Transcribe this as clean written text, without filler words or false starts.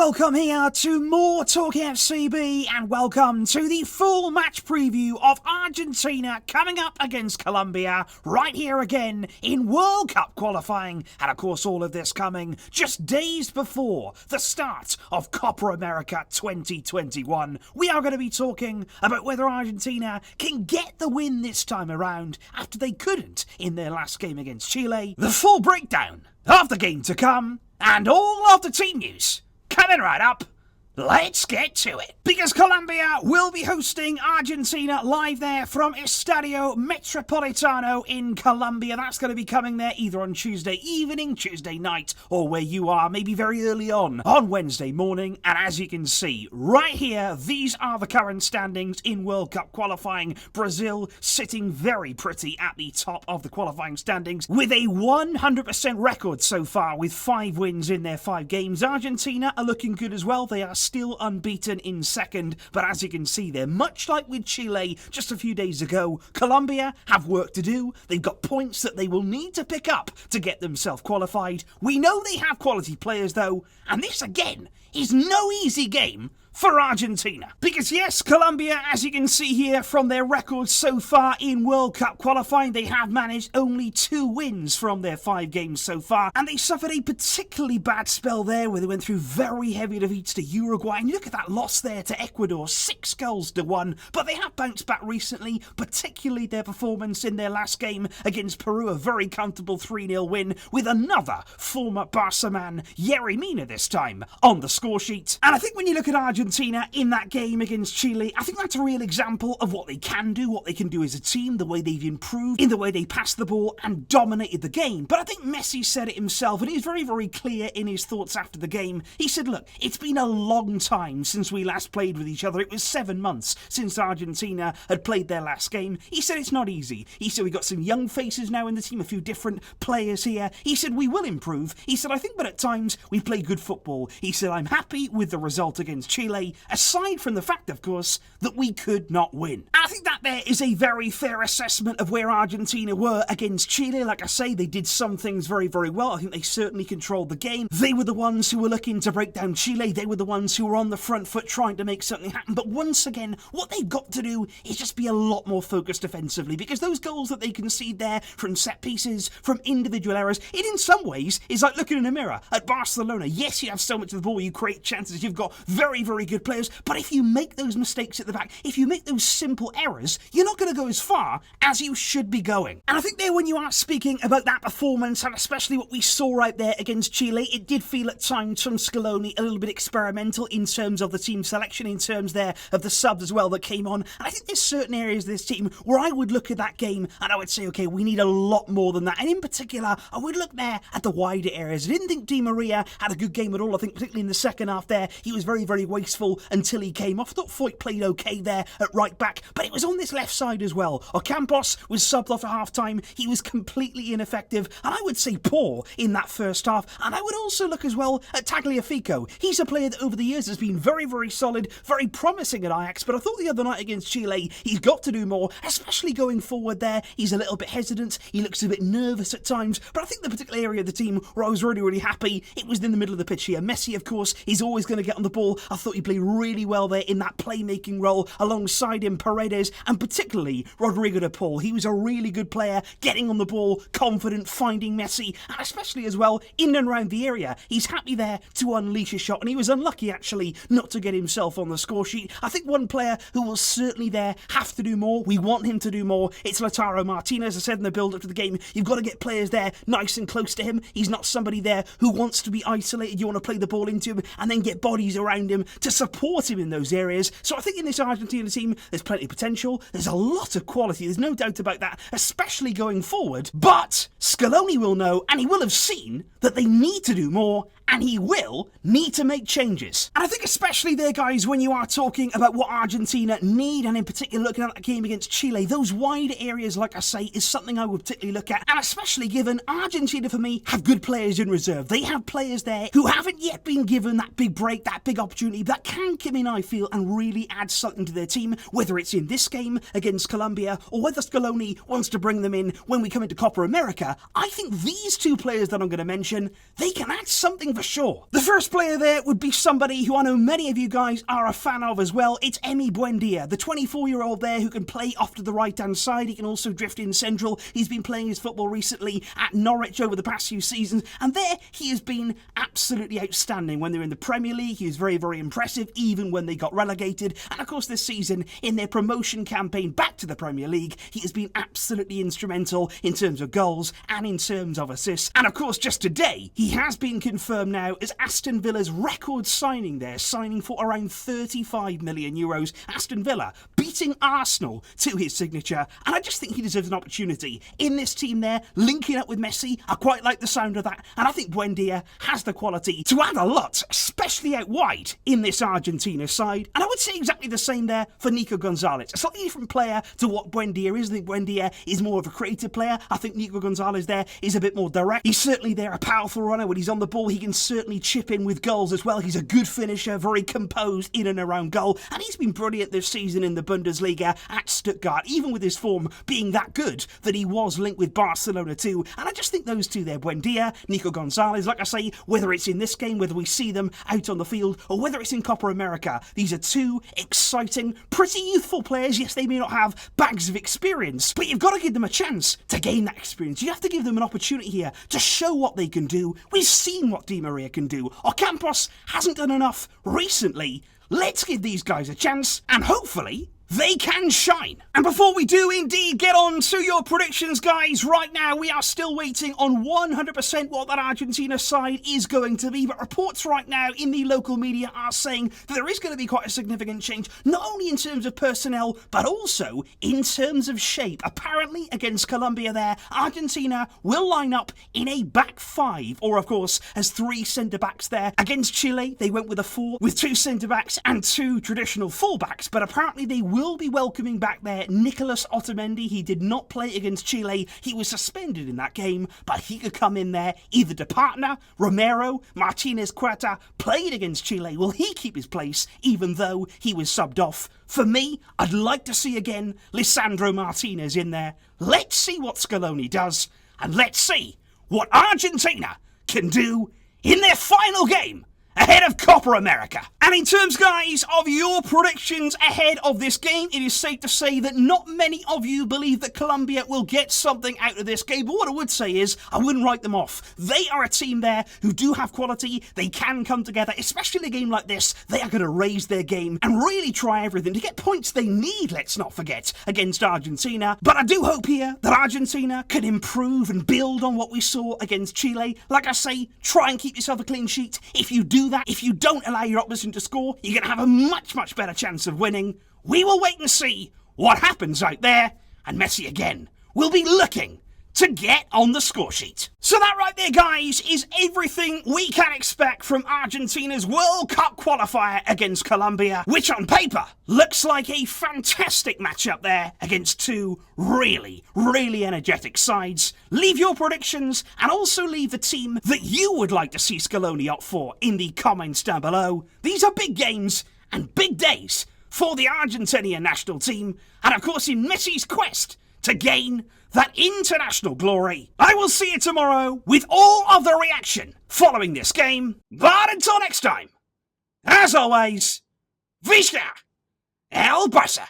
Welcome here to more TALKFCB and welcome to the full match preview of Argentina coming up against Colombia right here again in World Cup qualifying, and of course all of this coming just days before the start of Copa America 2021. We are going to be talking about whether Argentina can get the win this time around after they couldn't in their last game against Chile, the full breakdown of the game to come, and all of the team news coming right up. Let's get to it. Because Colombia will be hosting Argentina live there from Estadio Metropolitano in Colombia. That's going to be coming there either on Tuesday evening, Tuesday night, or where you are, maybe very early on Wednesday morning. And as you can see right here, these are the current standings in World Cup qualifying. Brazil sitting very pretty at the top of the qualifying standings with a 100% record so far with 5 wins in their 5 games. Argentina are looking good as well. They are still unbeaten in second, but as you can see there, much like with Chile just a few days ago, Colombia have work to do. They've got points that they will need to pick up to get themselves qualified. We know they have quality players though, and this again is no easy game for Argentina. Because yes, Colombia, as you can see here from their records so far in World Cup qualifying, they have managed only 2 wins from their 5 games so far, and they suffered a particularly bad spell there where they went through very heavy defeats to Uruguay, and you look at that loss there to Ecuador, 6-1, but they have bounced back recently, particularly their performance in their last game against Peru, a very comfortable 3-0 win with another former Barça man, Yerry Mina this time, on the score sheet. And I think when you look at Argentina in that game against Chile, I think that's a real example of what they can do as a team, the way they've improved, in the way they passed the ball and dominated the game. But I think Messi said it himself, and he was very, very clear in his thoughts after the game. He said, look, it's been a long time since we last played with each other. It was 7 months since Argentina had played their last game. He said it's not easy. He said we got some young faces now in the team, a few different players here. He said we will improve. He said I think but at times we play good football. He said I'm happy with the result against Chile, aside from the fact, of course, that we could not win. And I think that there is a very fair assessment of where Argentina were against Chile. Like I say, they did some things very, very well. I think they certainly controlled the game. They were the ones who were looking to break down Chile. They were the ones who were on the front foot trying to make something happen. But once again, what they've got to do is just be a lot more focused defensively, because those goals that they concede there from set pieces, from individual errors, it in some ways is like looking in a mirror at Barcelona. Yes, you have so much of the ball, you create chances, you've got very, very good players, but if you make those mistakes at the back, if you make those simple errors, you're not going to go as far as you should be going. And I think there, when you are speaking about that performance, and especially what we saw right there against Chile, it did feel at times from Scaloni a little bit experimental in terms of the team selection, in terms there of the subs as well that came on. And I think there's certain areas of this team where I would look at that game and I would say, okay, we need a lot more than that. And in particular, I would look there at the wider areas. I didn't think Di Maria had a good game at all. I think particularly in the second half there, he was very, very wasteful until he came off. I thought Foyt played okay there at right back, but it was on this left side as well. Ocampos was subbed off at half time. He was completely ineffective, and I would say poor in that first half. And I would also look as well at Tagliafico. He's a player that over the years has been very, very solid, very promising at Ajax, but I thought the other night against Chile, he's got to do more, especially going forward there. He's a little bit hesitant. He looks a bit nervous at times, but I think the particular area of the team where I was really, really happy, it was in the middle of the pitch here. Messi, of course, he's always going to get on the ball. I thought he played really well there in that playmaking role alongside him, Paredes, and particularly Rodrigo de Paul. He was a really good player, getting on the ball, confident, finding Messi, and especially as well in and around the area. He's happy there to unleash a shot, and he was unlucky actually not to get himself on the score sheet. I think one player who will certainly there have to do more, we want him to do more, it's Lautaro Martinez. I said in the build-up to the game, you've got to get players there nice and close to him. He's not somebody there who wants to be isolated. You want to play the ball into him and then get bodies around him to support him in those areas. So I think in this Argentina team, there's plenty of potential. There's a lot of quality. There's no doubt about that, especially going forward. But Scaloni will know, and he will have seen, that they need to do more, and he will need to make changes. And I think especially there, guys, when you are talking about what Argentina need, and in particular looking at that game against Chile, those wide areas, like I say, is something I would particularly look at. And especially given Argentina, for me, have good players in reserve. They have players there who haven't yet been given that big break, that big opportunity, that can come in, I feel, and really add something to their team, whether it's in this game against Colombia, or whether Scaloni wants to bring them in when we come into Copa America. I think these two players that I'm going to mention, they can add something for sure. The first player there would be somebody who I know many of you guys are a fan of as well. It's Emi Buendia, the 24-year-old there who can play off to the right-hand side. He can also drift in central. He's been playing his football recently at Norwich over the past few seasons, and there he has been absolutely outstanding. When they're in the Premier League, he was very, very impressive, even when they got relegated. And of course this season, in their promotion campaign back to the Premier League, he has been absolutely instrumental in terms of goals and in terms of assists. And of course, just today, he has been confirmed now as Aston Villa's record signing there, signing for around 35 million euros. Aston Villa beating Arsenal to his signature, and I just think he deserves an opportunity in this team there, linking up with Messi. I quite like the sound of that, and I think Buendia has the quality to add a lot, especially out wide in this Argentina side. And I would say exactly the same there for Nico Gonzalez. A slightly different player to what Buendia is. I think Buendia is more of a creative player. I think Nico Gonzalez there is a bit more direct. He's certainly there, a powerful runner. When he's on the ball, he can certainly chip in with goals as well. He's a good finisher, very composed in and around goal, and he's been brilliant this season in the Bundesliga at Stuttgart, even with his form being that good that he was linked with Barcelona too. And I just think those two there, Buendia, Nico Gonzalez, like I say, whether it's in this game, whether we see them out on the field, or whether it's in Copa America, these are two exciting, pretty youthful players. Yes, they may not have bags of experience, but you've got to give them a chance to gain that experience. You have to give them an opportunity here to show what they can do. We've seen what Di Maria can do. Ocampos hasn't done enough recently. Let's give these guys a chance, and hopefully they can shine. And before we do indeed get on to your predictions, guys, right now we are still waiting on 100% what that Argentina side is going to be. But reports right now in the local media are saying that there is going to be quite a significant change, not only in terms of personnel, but also in terms of shape. Apparently, against Colombia there, Argentina will line up in a back five, or of course, as three centre-backs there. Against Chile, they went with a 4, with 2 centre-backs and 2 traditional full-backs, but apparently they will be welcoming back there Nicolas Otamendi. He did not play against Chile. He was suspended in that game, but he could come in there either to partner. Romero, Martinez Cuerta played against Chile. Will he keep his place even though he was subbed off? For me, I'd like to see again Lisandro Martinez in there. Let's see what Scaloni does, and let's see what Argentina can do in their final game ahead of Copa America. And in terms, guys, of your predictions ahead of this game, it is safe to say that not many of you believe that Colombia will get something out of this game. But what I would say is, I wouldn't write them off. They are a team there who do have quality. They can come together, especially in a game like this. They are going to raise their game and really try everything to get points they need, let's not forget, against Argentina. But I do hope here that Argentina can improve and build on what we saw against Chile. Like I say, try and keep yourself a clean sheet. If you do that, if you don't allow your opposition to score, you're going to have a much, much better chance of winning. We will wait and see what happens out there, and Messi again will be looking to get on the score sheet. So that right there, guys, is everything we can expect from Argentina's World Cup qualifier against Colombia, which on paper looks like a fantastic matchup there against two really, really energetic sides. Leave your predictions and also leave the team that you would like to see Scaloni opt for in the comments down below. These are big games and big days for the Argentinian national team, and of course in Messi's quest to gain that international glory. I will see you tomorrow with all of the reaction following this game. But until next time, as always, Visca El Barça.